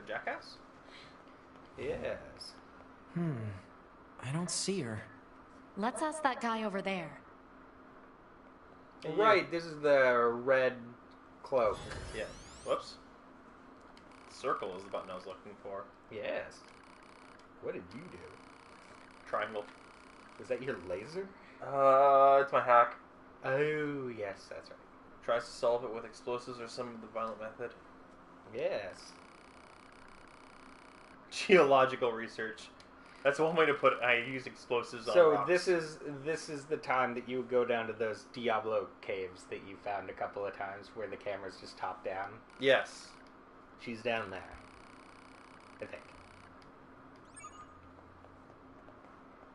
Jackass? Yes. I don't see her. Let's ask that guy over there. Right, this is the red cloak. Yeah. Whoops. Circle is the button I was looking for. Yes. What did you do? Triangle. Was that your laser? It's my hack. Oh, yes, that's right. Tries to solve it with explosives or some of the violent method. Yes. Geological research. That's one way to put it. I use explosives on rocks. So this is the time that you would go down to those Diablo caves that you found a couple of times where the camera's just top down. Yes. She's down there, I think.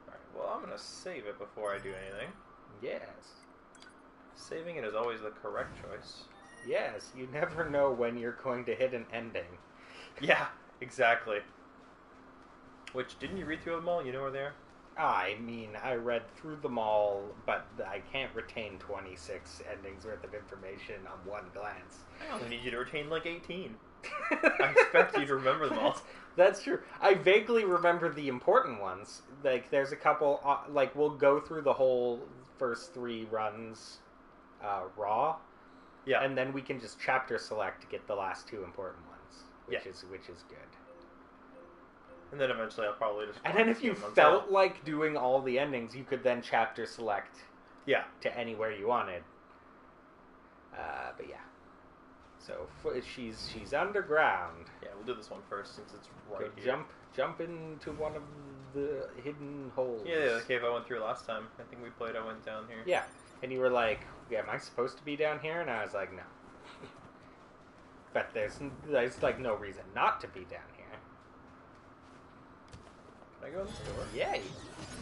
Alright, well, I'm going to save it before I do anything. Yes. Saving it is always the correct choice. Yes, you never know when you're going to hit an ending. Yeah, exactly. Which, didn't you read through them all? You know where they are? I mean, I read through them all, but I can't retain 26 endings worth of information on one glance. I only need you to retain like 18. I expect you to remember them all. That's true. I vaguely remember the important ones. Like, there's a couple, like, we'll go through the whole first 3 runs raw. Yeah. And then we can just chapter select to get the last 2 important ones, which is good. And then eventually I'll probably just... And then if you felt like doing all the endings, you could then chapter select to anywhere you wanted. But yeah. So she's underground. Yeah, we'll do this one first since it's right here. Jump into one of the hidden holes. Yeah, the cave I went through last time. I think we played, I went down here. Yeah. And you were like, am I supposed to be down here? And I was like, no. But there's like no reason not to be down here. Can I go in this door? Yeah,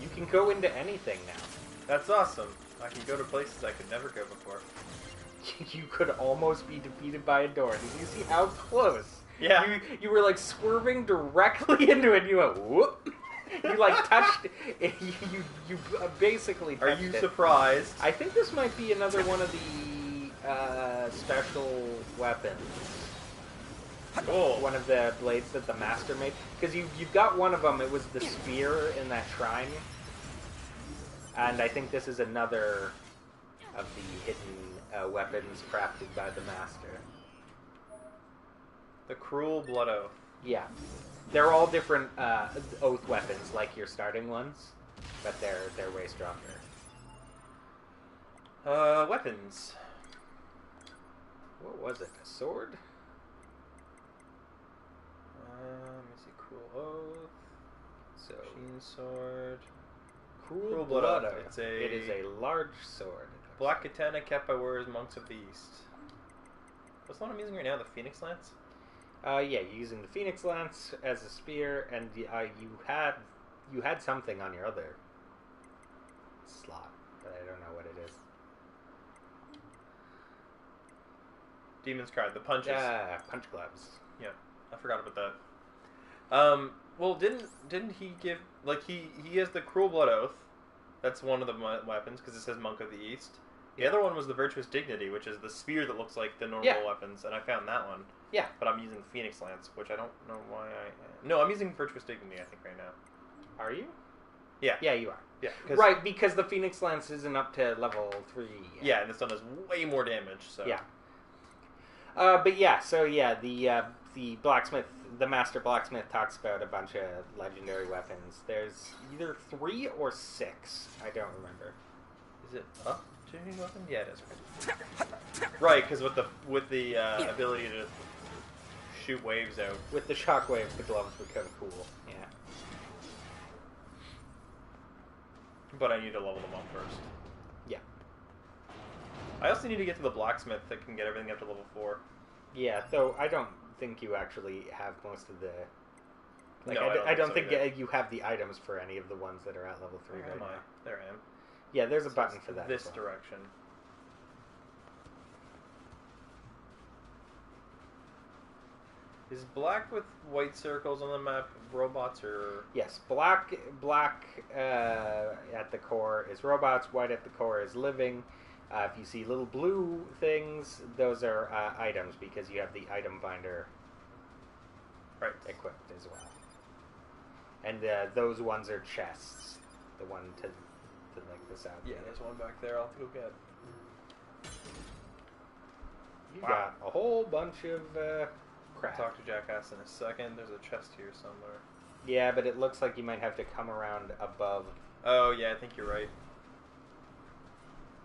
you can go into anything now. That's awesome. I can go to places I could never go before. You could almost be defeated by a door. Did you see how close? Yeah. You were like swerving directly into it and you went, whoop. You like touched it. You basically touched Are you it. surprised? I think this might be another one of the special weapons. Cool. One of the blades that the master made. Because you've got one of them. It was the spear in that shrine. And I think this is another of the hidden weapons crafted by the master. The Cruel Blood Oath. Yeah. They're all different oath weapons, like your starting ones. But they're way stronger. Weapons. What was it? A sword? Let me see. Cruel Oath. So Machine Sword. Cruel Blood Blood. Oath. It is a large sword. Black katana kept by warriors monks of the east. What's the one I'm using right now? The Phoenix Lance? Yeah, you're using the Phoenix Lance as a spear, and you had something on your other slot, but I don't know what it is. Demon's Cry, the punches. Yeah, punch gloves. Yeah, I forgot about that. Well, didn't he give, like, he has the Cruel Blood Oath. That's one of the weapons, because it says Monk of the East. The other one was the Virtuous Dignity, which is the spear that looks like the normal weapons, and I found that one. Yeah. But I'm using the Phoenix Lance, which I don't know why No, I'm using Virtuous Dignity, I think, right now. Are you? Yeah. Yeah, you are. Yeah. Right, because the Phoenix Lance isn't up to level 3 yet. Yeah, and this one does way more damage, so... Yeah. But yeah, so yeah, the blacksmith, the master blacksmith talks about a bunch of legendary weapons. There's either 3 or 6. I don't remember. Is it up to weapon? Yeah, it is. Right, because with the ability to shoot waves out. With the shockwave, the gloves become cool. Yeah. But I need to level them up first. Yeah. I also need to get to the blacksmith that can get everything up to level 4. Yeah, though I don't think you actually have most of the... Like, no, I don't think you have the items for any of the ones that are at level 3 Where right am I? now. There I am. Yeah, there's a button for that. This as well. direction. Is black with white circles on the map robots or... Yes, black at the core is robots, white at the core is living. If you see little blue things, those are items because you have the item finder Right. equipped as well. And those ones are chests. The one to like this out. Yeah, there's one back there I'll have to go get. You got a whole bunch of crap. Talk to Jackass in a second. There's a chest here somewhere. Yeah, but it looks like you might have to come around above. Oh, yeah, I think you're right.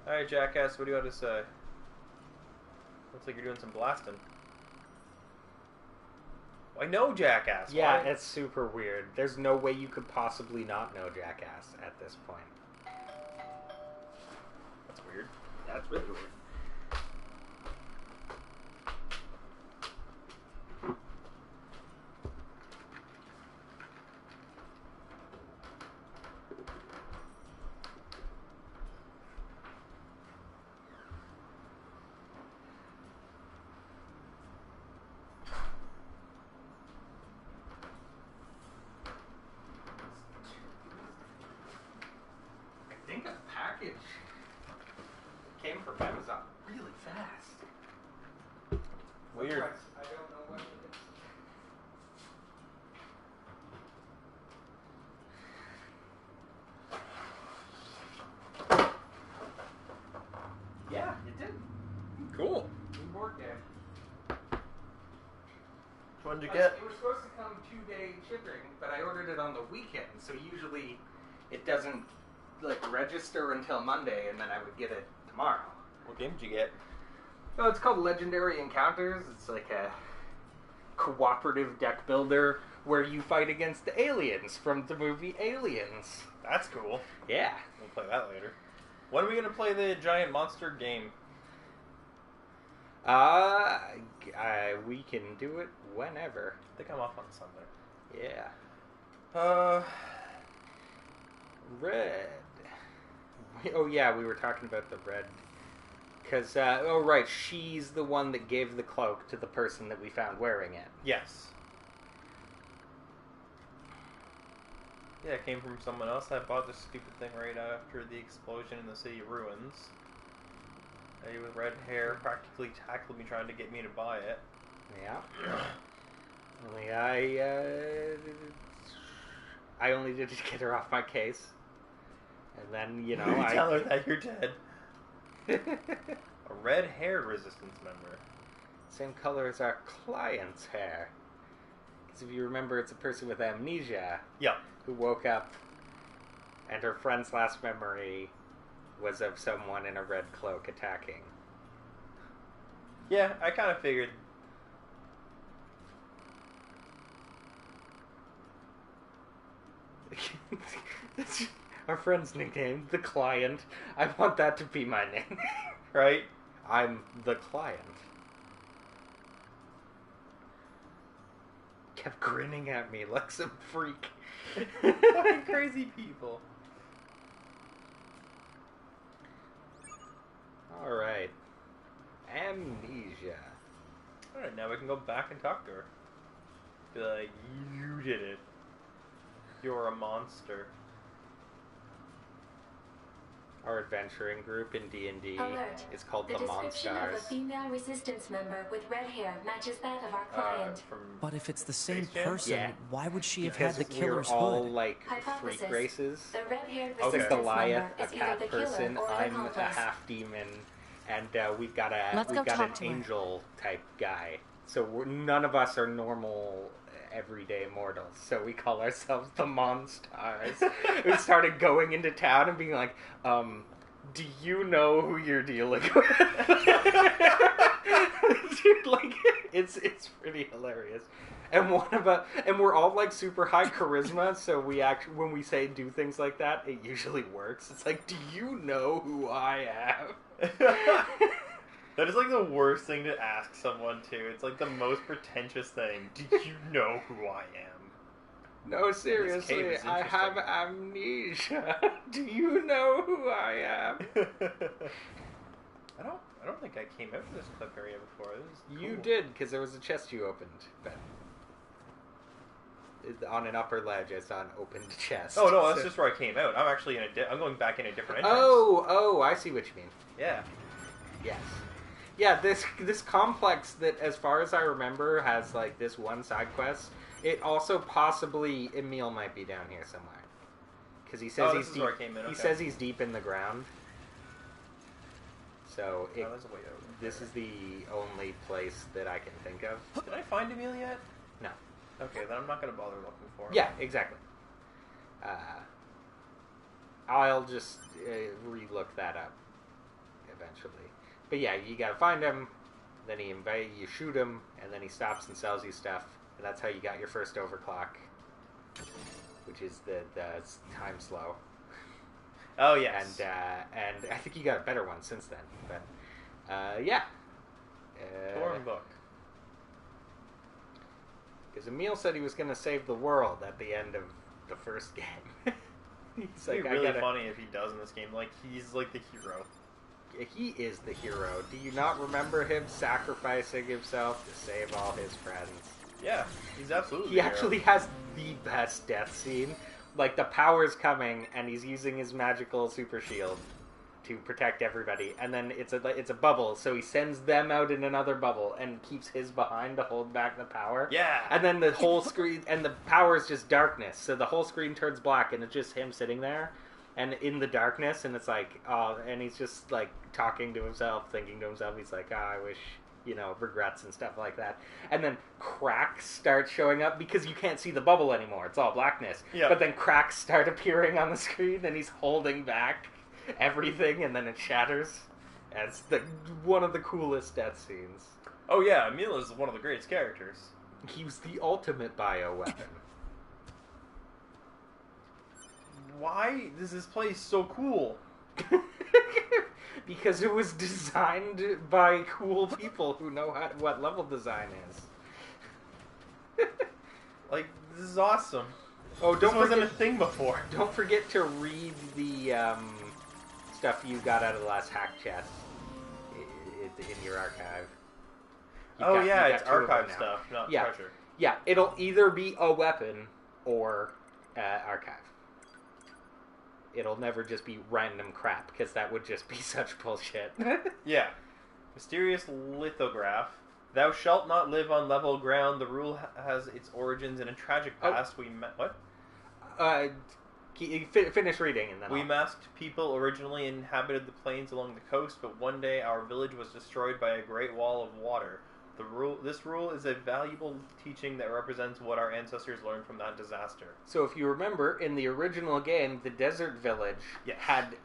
Alright, Jackass, what do you have to say? Looks like you're doing some blasting. I know Jackass. Yeah, Why? it's super weird. There's no way you could possibly not know Jackass at this point. That's weird. That's really weird. I think a package came from Amazon really fast. Weird. I don't know what it is. Yeah, it did. Cool. New board game. Which one did you It get? was supposed to come 2-day shipping, but I ordered it on the weekend, so usually it doesn't like register until Monday, and then I would get it tomorrow. What game did you get? Oh, it's called Legendary Encounters. It's like a cooperative deck builder where you fight against the aliens from the movie Aliens. That's cool. Yeah. We'll play that later. When are we going to play the giant monster game? We can do it whenever. I think I'm off on Sunday. Yeah. Red. Oh yeah, we were talking about the red. Because, oh right, she's the one that gave the cloak to the person that we found wearing it. Yes. Yeah, it came from someone else. I bought this stupid thing right after the explosion in the city of ruins. A lady with red hair practically tackled me trying to get me to buy it. Yeah. Only I only did to get her off my case. And then, you know, I... Tell her that you're dead. A red-haired resistance member. Same color as our client's hair. Because if you remember, it's a person with amnesia. Yeah. Who woke up, and her friend's last memory was of someone in a red cloak attacking. Yeah, I kind of figured. That's our friend's nickname, the client. I want that to be my name. Right? I'm the client. Kept grinning at me like some freak. Fucking crazy people. Alright. Amnesia. Alright, now we can go back and talk to her. Be like, you did it. You're a monster. Our adventuring group in D&D Alert. is called The the description of a Monstars. female resistance member with red hair matches that of our client. From But if it's the same Space Jam? person, Yeah. why would she have Because had the we're killer's all hood? like Hypothesis. freak races. The red-haired The resistance Goliath, member a is either cat the killer person. or the I'm a accomplice. half demon, and we've got Let's go an talk to her. angel type guy. So none of us are normal everyday mortals. So we call ourselves the Monstars. We started going into town and being like, do you know who you're dealing with? Dude, like, it's pretty hilarious. And we're all like super high charisma, so we when we say do things like that, it usually works. It's like, do you know who I am? That is like the worst thing to ask someone too. It's like the most pretentious thing. Do you know who I am? No, seriously, is I have amnesia. Do you know who I am? I don't think I came out of this clip area before. This is You cool. did, because there was a chest you opened. But on an upper ledge, I saw an opened chest. Oh no, that's So- just where I came out. I'm actually I'm going back in a different entrance. Oh, I see what you mean. Yeah. Yes. Yeah, this complex that, as far as I remember, has like this one side quest. It also possibly Emil might be down here somewhere, because he says Oh, he's this is deep. where I came in, He okay. says he's deep in the ground. So Oh, there's a way over. this is the only place that I can think of. Did I find Emil yet? No. Okay, then I'm not gonna bother looking for him. Yeah, exactly. I'll just re-look that up eventually. But yeah, you gotta find him, then you shoot him, and then he stops and sells you stuff, and that's how you got your first overclock, which is the time slow. Oh yes. And I think you got a better one since then. But yeah. Torn book. Because Emil said he was going to save the world at the end of the first game. He's It'd be like, really funny if he does in this game. Like, he's like the hero. He is the hero. Do you not remember him sacrificing himself to save all his friends? Yeah, he's absolutely He the hero. actually has the best death scene. Like, the power's coming, and he's using his magical super shield to protect everybody. And then it's a bubble, so he sends them out in another bubble and keeps his behind to hold back the power. Yeah. And then the whole screen, and the power is just darkness, so the whole screen turns black, and it's just him sitting there, and in the darkness, and it's like, oh, and he's just like talking to himself, thinking to himself, he's like, I wish, regrets and stuff like that. And then cracks start showing up because you can't see the bubble anymore. It's all blackness. Yeah. But then cracks start appearing on the screen, and he's holding back everything, and then it shatters. And it's one of the coolest death scenes. Oh yeah, Emil is one of the greatest characters. He was the ultimate bioweapon. Why is this place so cool? Because it was designed by cool people who know what level design is. Like, this is awesome. Oh, This don't wasn't forget, a thing before. don't forget to read the stuff you got out of the last hack chest in your archive. Oh yeah, you it's got two of them archive now. stuff, not Yeah. treasure. Yeah, it'll either be a weapon or archive. It'll never just be random crap, because that would just be such bullshit. Yeah. Mysterious lithograph. Thou shalt not live on level ground. The rule has its origins in a tragic Oh. past. What? Finish reading, and then We I'll- masked people originally inhabited the plains along the coast, but one day our village was destroyed by a great wall of water. This rule is a valuable teaching that represents what our ancestors learned from that disaster. So if you remember, in the original game, the desert village Yes. had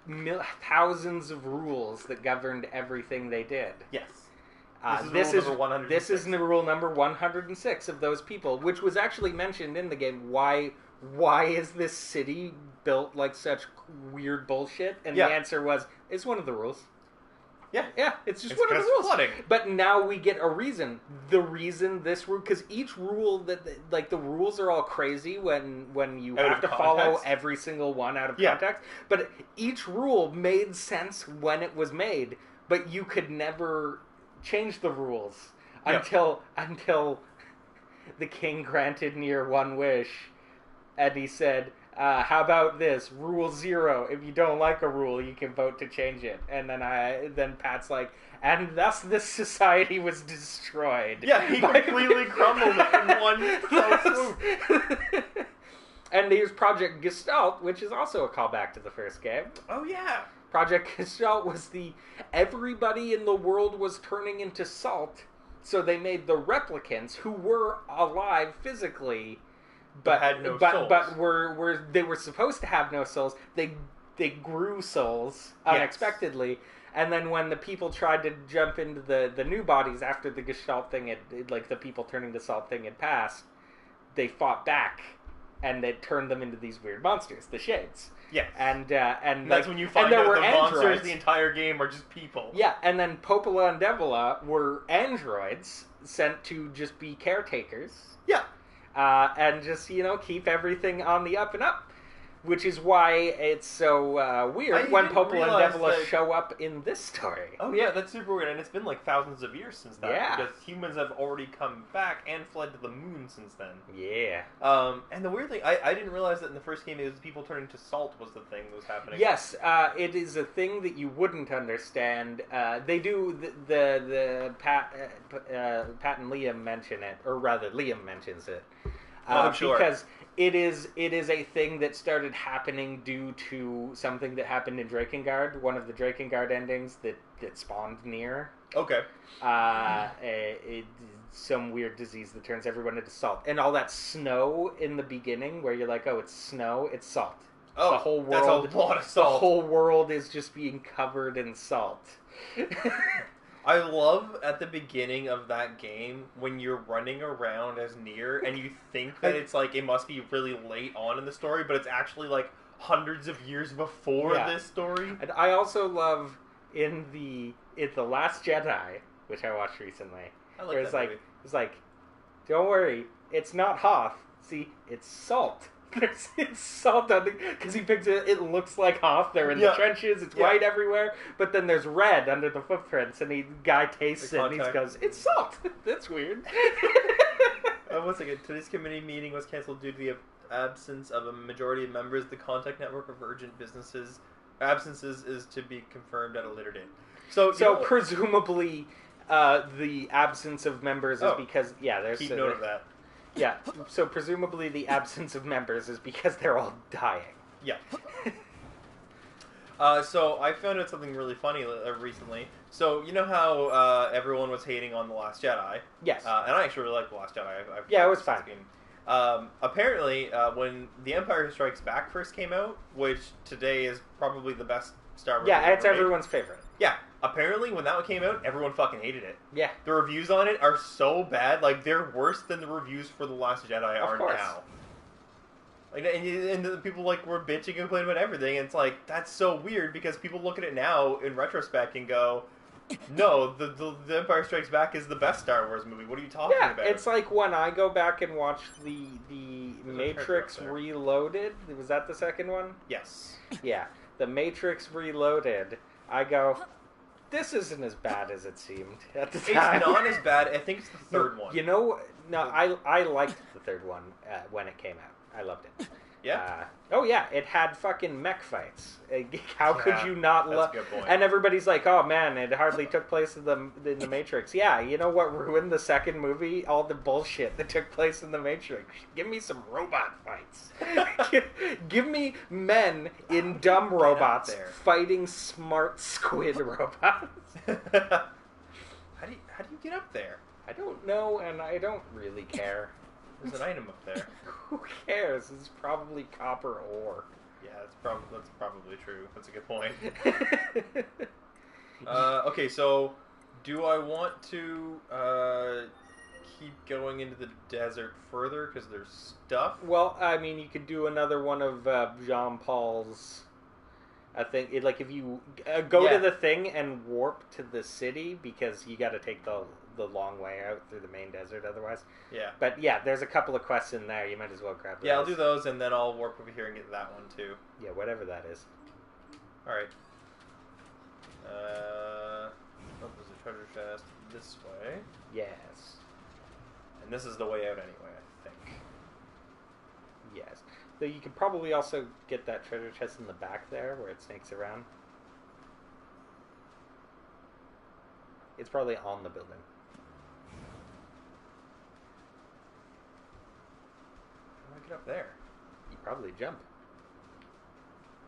thousands of rules that governed everything they did. Yes. This rule number 106. This is the rule number 106 of those people, which was actually mentioned in the game. Why is this city built like such weird bullshit? And Yeah. the answer was, it's one of the rules. Yeah. Yeah, it's just It's one of the 'cause rules. flooding. But now we get a reason. The reason this rule, because each rule the rules are all crazy when you Out have of to follow context? every single one out of Yeah. context. But each rule made sense when it was made, but you could never change the rules Yeah. until the king granted Nier one wish, and he said, how about this? Rule 0. If you don't like a rule, you can vote to change it. And then Pat's like, and thus this society was destroyed. Yeah, he completely crumbled it in one fell swoop. And here's Project Gestalt, which is also a callback to the first game. Oh yeah. Project Gestalt was everybody in the world was turning into salt, so they made the replicants who were alive physically, but had no but, souls. But they were supposed to have no souls. They grew souls unexpectedly, and then when the people tried to jump into the new bodies after the Gestalt thing the people turning to salt thing had passed, they fought back, and it turned them into these weird monsters, the Shades. Yes. And That's when you find there out were the monsters androids. the entire game are just people. Yeah, and then Popola and Devola were androids sent to just be caretakers. Yeah. And just, keep everything on the up and up. Which is why it's so weird I when didn't Popol and realize Devila that- show up in this story. Oh yeah, that's super weird, and it's been like thousands of years since that. Yeah. Because humans have already come back and fled to the moon since then. Yeah. And the weird thing, I didn't realize that in the first game it was people turning to salt was the thing that was happening. Yes, it is a thing that you wouldn't understand. They do the Pat and Liam mention it, or rather Liam mentions it. Sure. Because it is a thing that started happening due to something that happened in Drakengard, one of the Drakengard endings that spawned Nier. Okay. Some weird disease that turns everyone into salt. And all that snow in the beginning where you're like, oh, it's snow, it's salt. Oh, the whole world, that's a lot of the salt. whole world is just being covered in salt. I love at the beginning of that game when you're running around as Nier and you think that it's like it must be really late on in the story, but it's actually like hundreds of years before this story. And I also love in the Last Jedi, which I watched recently. I where like that movie. it's like, don't worry, it's not Hoth. See, it's salt. It's salt on because he picks it. It looks like Hoth. They're in the trenches. It's white everywhere, but then there's red under the footprints, and the guy tastes it and he goes, "It's salt." That's weird. Once again, today's committee meeting was canceled due to the absence of a majority of members. The contact network of urgent businesses absences is to be confirmed at a later date. So presumably, the absence of members is because there's keep note of that. Yeah, so presumably the absence of members is because they're all dying. Yeah. So I found out something really funny recently. So you know how everyone was hating on The Last Jedi? Yes. And I actually really like The Last Jedi. It was fine. Apparently, when The Empire Strikes Back first came out, which today is probably the best Star Wars. Yeah, it's everyone's favorite. Yeah. Apparently, when that came out, everyone fucking hated it. Yeah. The reviews on it are so bad, like, they're worse than the reviews for The Last Jedi are now. Like, and the people, like, were bitching and complaining about everything, and it's like, that's so weird, because people look at it now, in retrospect, and go, no, the Empire Strikes Back is the best Star Wars movie. What are you talking about? Yeah, it's like when I go back and watch the Matrix Reloaded. Was that the second one? Yes. Yeah. The Matrix Reloaded. I go, this isn't as bad as it seemed at the time. It's not as bad. I think it's the third one. You know, I liked the third one when it came out. I loved it. Yeah? Oh, yeah. It had fucking mech fights. How could you not love... That's a good point. And everybody's like, oh, man, it hardly took place in the Matrix. Yeah, you know what ruined the second movie? All the bullshit that took place in the Matrix. Give me some robot fights. Give me men in dumb robots fighting smart squid robots. How do you get up there? I don't know, and I don't really care. There's an item up there. Who cares? It's probably copper ore. Yeah, that's probably true. That's a good point. Okay, so do I want to keep going into the desert further because there's stuff? Well, I mean, you could do another one of Jean Paul's. I think, like, if you go to the thing and warp to the city, because you got to take the long way out through the main desert otherwise. Yeah. But yeah, there's a couple of quests in there. You might as well grab those. Yeah, I'll do those, and then I'll warp over here and get that one too. Yeah, whatever that is. Alright. There's a treasure chest this way. Yes. And this is the way out anyway, I think. Yes. Though you could probably also get that treasure chest in the back there, where it snakes around. It's probably on the building. How do I get up there? You probably jump.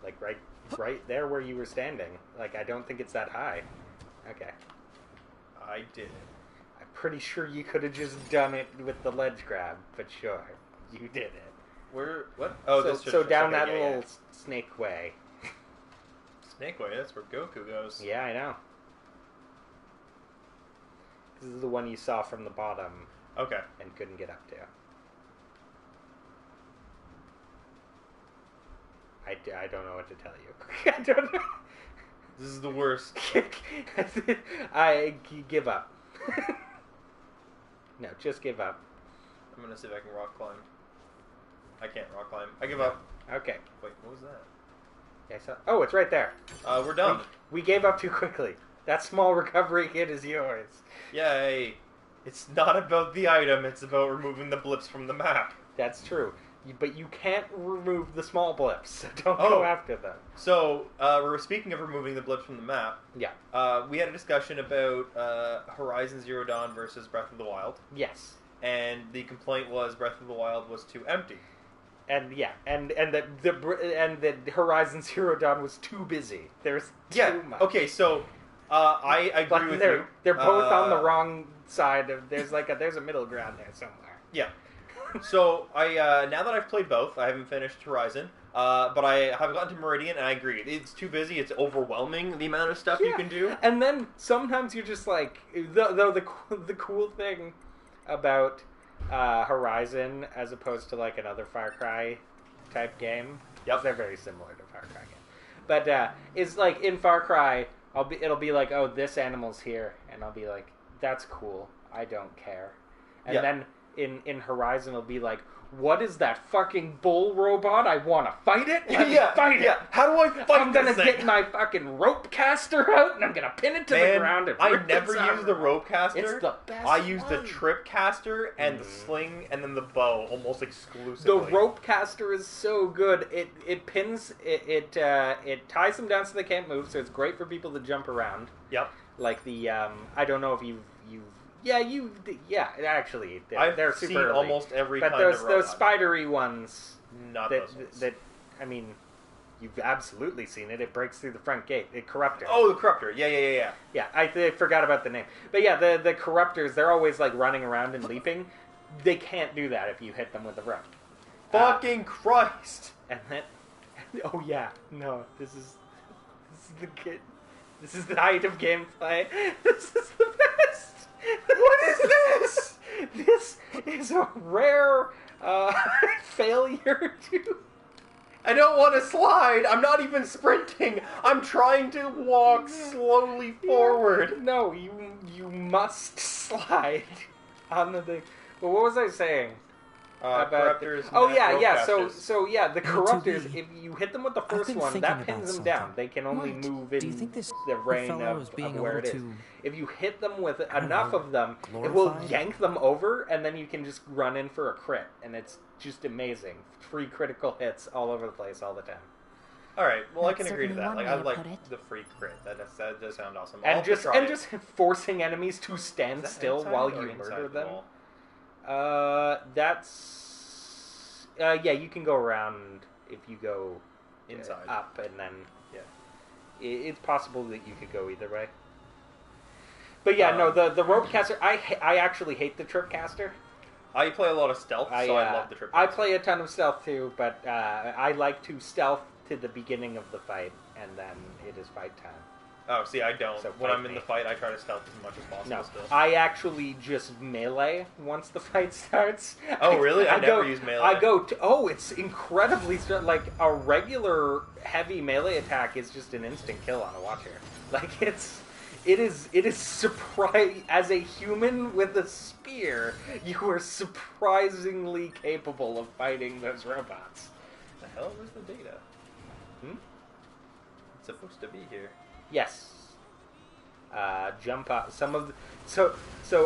Like right there where you were standing. Like, I don't think it's that high. Okay. I did it. I'm pretty sure you could have just done it with the ledge grab, but sure, you did it. Where? What? Oh, so down that little snake way. Snake way? That's where Goku goes. Yeah, I know. This is the one you saw from the bottom. Okay. And couldn't get up to. I don't know what to tell you. I don't know. This is the worst. I give up. No, just give up. I'm gonna see if I can rock climb. I can't rock climb. I give up. Okay. Wait, what was that? Yeah, oh, it's right there. We're done. We gave up too quickly. That small recovery kit is yours. Yay. It's not about the item, it's about removing the blips from the map. That's true. But you can't remove the small blips, so don't go after them. So, we're speaking of removing the blips from the map. Yeah. We had a discussion about Horizon Zero Dawn versus Breath of the Wild. Yes. And the complaint was Breath of the Wild was too empty. And yeah, and that Horizon Zero Dawn was too busy. There's too much. Okay, so I agree with you. They're both on the wrong side of. There's a middle ground there somewhere. Yeah. So I now that I've played both, I haven't finished Horizon, but I have gotten to Meridian, and I agree. It's too busy. It's overwhelming the amount of stuff you can do. And then sometimes you're just like, the cool thing about Horizon as opposed to like another Far Cry type game. Yep, they're very similar to Far Cry game. But it's like in Far Cry, it'll be like, oh, this animal's here, and I'll be like, that's cool. I don't care. And then in Horizon, it'll be like, what is that fucking bull robot? I want to fight it. Let me fight it. How do I fight I'm gonna get my fucking rope caster out and I'm gonna pin it to the ground. And I never use the rope caster. It's the best. I use the trip caster and the sling and then the bow almost exclusively. The rope caster is so good. It pins it ties them down so they can't move. So it's great for people to jump around. Yep. Like the I don't know if you've. Actually, they're super seen early. Almost every but kind of robot. those spidery ones, not those ones. That, I mean, you've absolutely seen it. It breaks through the front gate. The Corruptor. Oh, the Corruptor. Yeah. Yeah, I forgot about the name. But yeah, the Corruptors, they're always like running around and leaping. They can't do that if you hit them with a rope. Fucking Christ! And then, oh yeah, no, this is the kid. This is the height of gameplay. This is the best. What is this? This is a rare failure to... I don't want to slide. I'm not even sprinting. I'm trying to walk slowly forward. No, you must slide on the thing. But what was I saying? Corruptors. So the Corruptors, if you hit them with the first one, that pins them down. They can only move in the range of where it is. If you hit them with enough of them, it will yank them over, and then you can just run in for a crit, and it's just amazing. Free critical hits all over the place all the time. All right, well, I can That's agree to that. certainly Like, one I way to like put it. the free crit. That does sound awesome. And just forcing enemies to stand still while you murder them. That's you can go around if you go inside up, and then it's possible that you could go either way. But the rope caster, I actually hate the trip caster. I play a lot of stealth, so I love the trip caster. I play a ton of stealth too, but I like to stealth to the beginning of the fight, and then it is fight time. Oh, see, I don't. So when I'm in the fight, I try to stealth as much as possible. No, still. I actually just melee once the fight starts. Oh, really? I never use melee. I go to, it's incredibly, like, a regular heavy melee attack is just an instant kill on a Watcher. Like, it is surprising. As a human with a spear, you are surprisingly capable of fighting those robots. The hell? Where's the data? It's supposed to be here. Yes. Jump up. So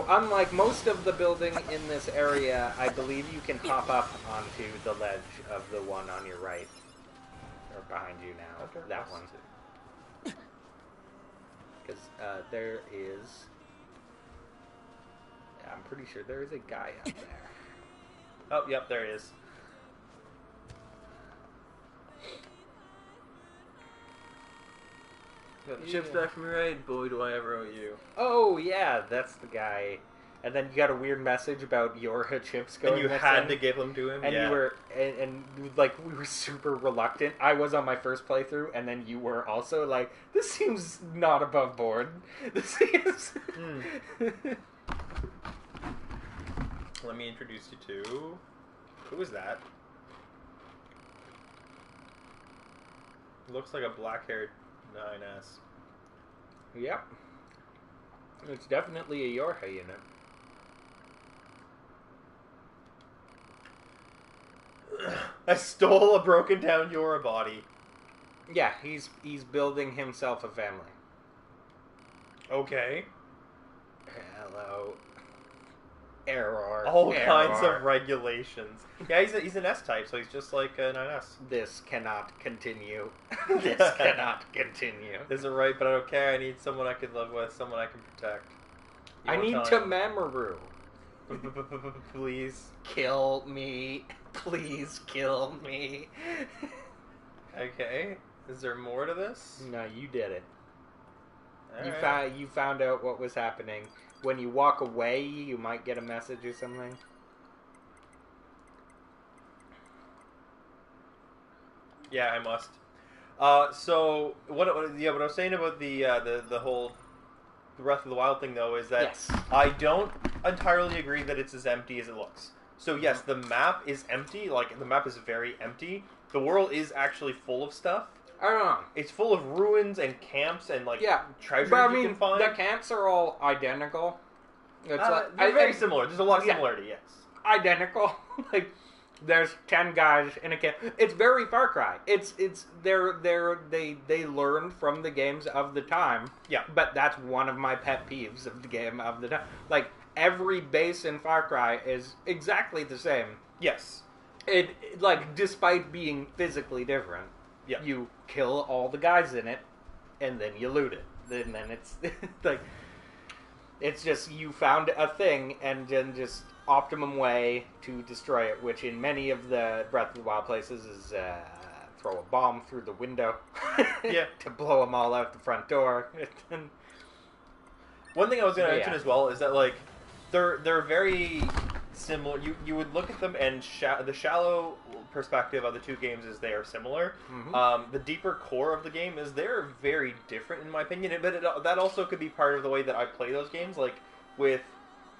unlike most of the building in this area, I believe you can hop up onto the ledge of the one on your right. Or behind you now. Okay, that one. Because there is... I'm pretty sure there is a guy up there. Oh, yep, there he is. Got the chips back from your raid. Boy, do I ever owe you. Oh, yeah, that's the guy. And then you got a weird message about your chips going And you missing. had to give them to him? And yeah. you were, and like, we were super reluctant. I was on my first playthrough, and then you were also like, this seems not above board. This seems... Let me introduce you to... Who is that? Looks like a black-haired 9S. Yep. It's definitely a Yorha unit. I stole a broken down Yora body. Yeah, he's building himself a family. Okay. Hello. Error. All Error. kinds of regulations. Yeah, he's an S-type, so he's just like an 9S. This cannot continue. This cannot continue. Isn't right, but I don't care. I need someone I can live with, someone I can protect. I need Your to time. Mamoru. Please. Kill me. Please kill me. Okay. Is there more to this? No, you did it. Alright. You found out what was happening. When you walk away, you might get a message or something. Yeah, I must. So what I was saying about the whole Breath of the Wild thing though is that Yes. I don't entirely agree that it's as empty as it looks. So yes, the map is empty. Like the map is very empty. The world is actually full of stuff. I don't know. It's full of ruins and camps and like Yeah, treasures but I you mean, can find. the camps are all identical. It's They're very and similar. There's a lot of Yeah. similarity. Yes. identical. Like, there's 10 guys in a camp. It's very Far Cry. They learned from the games of the time. Yeah. But that's one of my pet peeves of the game of the time. Like, every base in Far Cry is exactly the same. Yes. It like, despite being physically different. Yeah. You kill all the guys in it, and then you loot it. And then it's like, it's just you found a thing, and then just optimum way to destroy it. Which in many of the Breath of the Wild places is throw a bomb through the window, Yeah. to blow them all out the front door. One thing I was going to Yeah. mention as well is that like they're very similar. You would look at them and the shallow perspective of the two games is they are similar. Mhm. The deeper core of the game is they're very different in my opinion. But that also could be part of the way that I play those games. Like with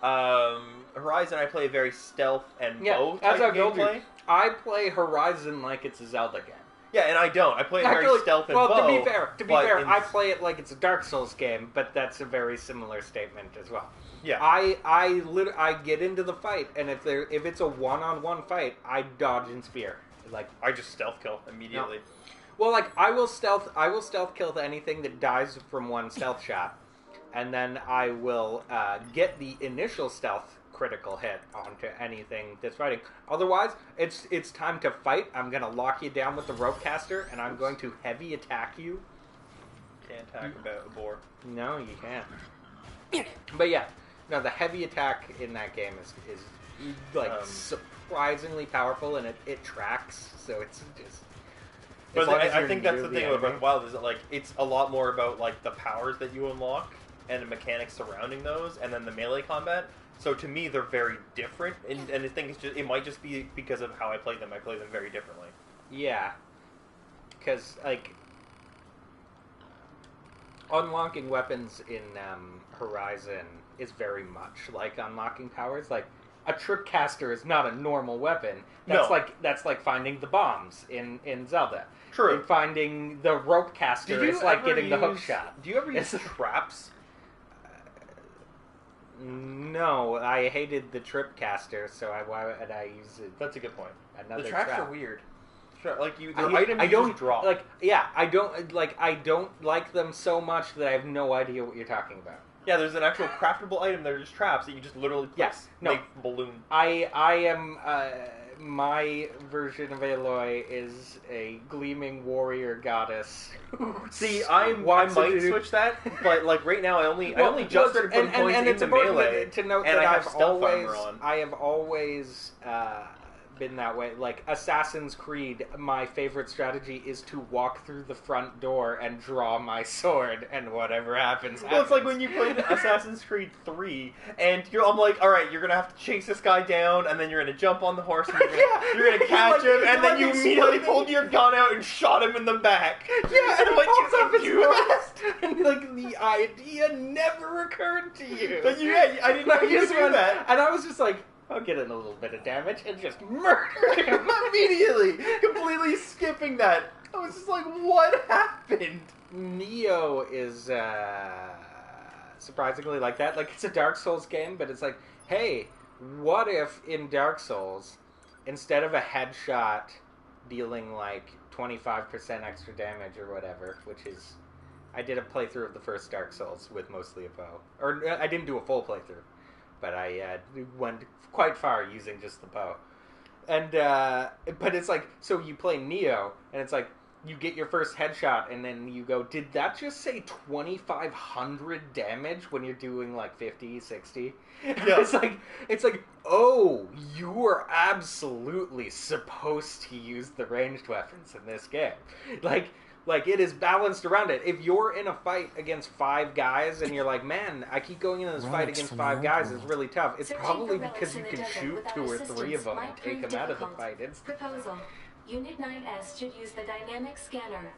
Horizon, I play very stealth and bow type as I've told you, gameplay. I play Horizon like it's a Zelda game. Yeah, and I don't. I play it very Actually, stealth and well, bow. to be fair, in- I play it like it's a Dark Souls game, but that's a very similar statement as well. Yeah. I get into the fight, and if it's a one-on-one fight, I dodge and spear. Like, I just stealth kill immediately. well, like I will stealth kill anything that dies from one stealth shot, and then I will get the initial stealth critical hit onto anything that's fighting. Otherwise, it's time to fight. I'm gonna lock you down with the rope caster, and I'm going to heavy attack you. Can't attack about a boar. No, you can't. But yeah, no, the heavy attack in that game is like surprisingly powerful, and it tracks. So it's just. But as long as I you're think that's near the thing enemy. about Breath of the Wild is that like it's a lot more about like the powers that you unlock and the mechanics surrounding those, and then the melee combat. So to me, they're very different, and I think it might just be because of how I play them. I play them very differently. Yeah, because like unlocking weapons in Horizon is very much like unlocking powers. Like a trip caster is not a normal weapon. That's No. like finding the bombs in Zelda. True. And finding the rope caster is like getting the hook shot. Do you ever use traps? No, I hated the trip caster, so why would I use it? That's a good point. Another The traps trap. are weird. Like their I items you don't just drop. like. Yeah, I don't like them so much that I have no idea what you're talking about. Yeah, there's an actual craftable item. They're just traps that you just literally place. Yes. No. Make balloon. I am my version of Aloy is a gleaming warrior goddess. See, I Wants might to do- switch that, but like right now, I only just started putting and points it's into important melee, to note and that I have I've stealth always armor on. I have always been that way. Like Assassin's Creed, my favorite strategy is to walk through the front door and draw my sword, and whatever happens. Well, it's like happens. when you played Assassin's Creed 3, and I'm like, all right, you're gonna have to chase this guy down, and then you're gonna jump on the horse, and you're gonna catch You're him, like- and then you you're like immediately exploding. pulled your gun out and shot him in the back. Yeah, and I'm like, it you pops up can as do that. fast. And like the idea never occurred to you. But I didn't know you could do that. And I was just like, I'll get in a little bit of damage and just murder him. Immediately, completely skipping that. I was just like, what happened? Neo is surprisingly like that. Like, it's a Dark Souls game, but it's like, hey, what if in Dark Souls instead of a headshot dealing like 25% extra damage or whatever, which is, I did a playthrough of the first Dark Souls with mostly a bow, or I didn't do a full playthrough, but I went quite far using just the bow. And but it's like, so you play Neo, and it's like you get your first headshot, and then you go, did that just say 2,500 damage when you're doing like 50, 60? Yeah. It's like, oh, you are absolutely supposed to use the ranged weapons in this game. Like it is balanced around it. If you're in a fight against 5 guys and you're like, man, I keep going into this fight Relics against from 5 the guys, old it's really tough. It's Searching probably for relics because in you the can desert shoot without 2 or assistance 3 of them might and take prove them out of the difficult. fight instantly. Proposal. Unit 9S should use the dynamic scanner.